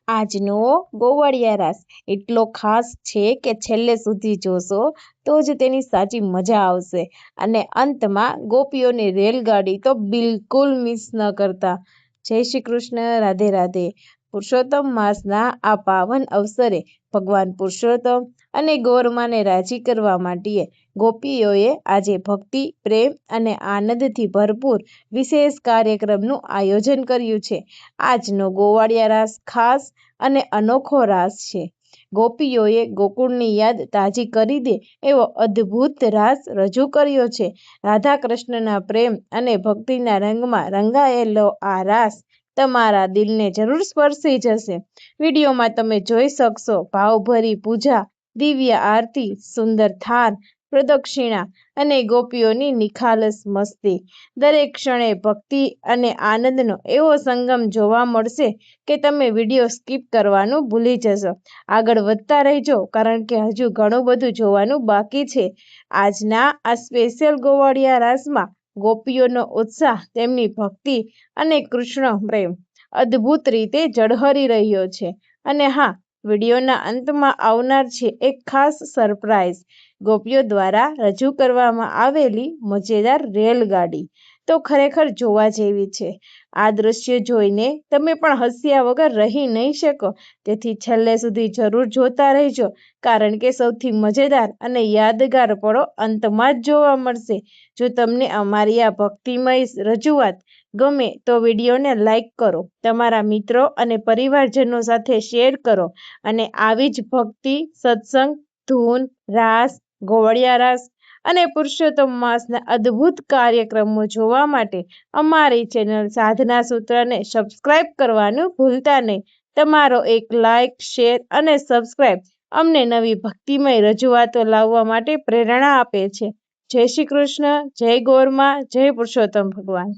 આજનો ગોવાળિયા રાસ એટલો ખાસ છે કે છેલ્લે સુધી જોશો તો જ તેની સાચી મજા આવશે અને અંતમાં ગોપીઓની રેલગાડી તો બિલકુલ મિસ ન કરતા। જય શ્રી કૃષ્ણ, રાધે રાધે। પુરુષોત્તમ માસના આ પાવન અવસરે ભગવાન પુરુષોત્તમ અને ગૌરમાને રાજી કરવા માટે ગોપીઓએ આજે ભક્તિ, પ્રેમ અને આનંદથી ભરપૂર વિશેષ કાર્યક્રમનું આયોજન કર્યું છે। આજનો ગોવાળિયા રાસ ખાસ અને અનોખો રાસ છે। ગોપીઓએ ગોકુળની યાદ તાજી કરી દે એવો અદ્ભુત રાસ રજૂ કર્યો છે। રાધા કૃષ્ણના પ્રેમ અને ભક્તિના રંગમાં રંગાયેલો આ રાસ તમારા દિલને જરૂર સ્પર્શી જશે। વિડીયોમાં તમે જોઈ શકશો ભાવભરી પૂજા, દિવ્ય આરતી, સુંદર થાન પ્રદક્ષિણા અને ગોપીઓની નિખાલસ મસ્તી। દરેક ક્ષણે ભક્તિ અને આનંદનો એવો સંગમ જોવા મળશે કે તમે વિડીયો સ્કીપ કરવાનું ભૂલી જશો। આગળ વધતા રહેજો કારણ કે હજુ ઘણું બધું જોવાનું બાકી છે। આજના આ સ્પેશિયલ ગોવાળિયા રાસમાં ગોપીઓનો ઉત્સાહ, તેમની ભક્તિ અને કૃષ્ણ પ્રેમ અદ્ભુત રીતે ઝળહળી રહ્યો છે। અને હા, વિડીયોના અંતમાં આવનાર છે એક ખાસ સરપ્રાઈઝ, ગોપીઓ દ્વારા રજૂ કરવામાં આવેલી મજેદાર રેલગાડી તો ખરેખર જોવા જેવી છે। આ દ્રશ્ય જોઈને તમે પણ હસ્યા વગર રહી નહીં શકો, તેથી છેલ્લે સુધી જરૂર જોતા રહેજો કારણ કે સૌથી મજેદાર અને યાદગાર પળો અંતમાં જ જોવા મળશે। જો તમને અમારી આ ભક્તિમય રજૂઆત ગમે તો વિડીયોને લાઈક કરો, તમારા મિત્રો અને પરિવારજનો સાથે શેર કરો અને આવી જ ભક્તિ, સત્સંગ, ધૂન, રાસ, ગોવાળિયા રાસ અને પુરુષોત્તમ માસના અદ્ભુત કાર્યક્રમો જોવા માટે અમારી ચેનલ સાધના સૂત્રને સબસ્ક્રાઇબ કરવાનું ભૂલતા નહીં। તમારો એક લાઈક, શેર અને સબસ્ક્રાઇબ અમને નવી ભક્તિમય રજૂઆતો લાવવા માટે પ્રેરણા આપે છે। જય શ્રી કૃષ્ણ, જય ગૌરમા, જય પુરુષોત્તમ ભગવાન।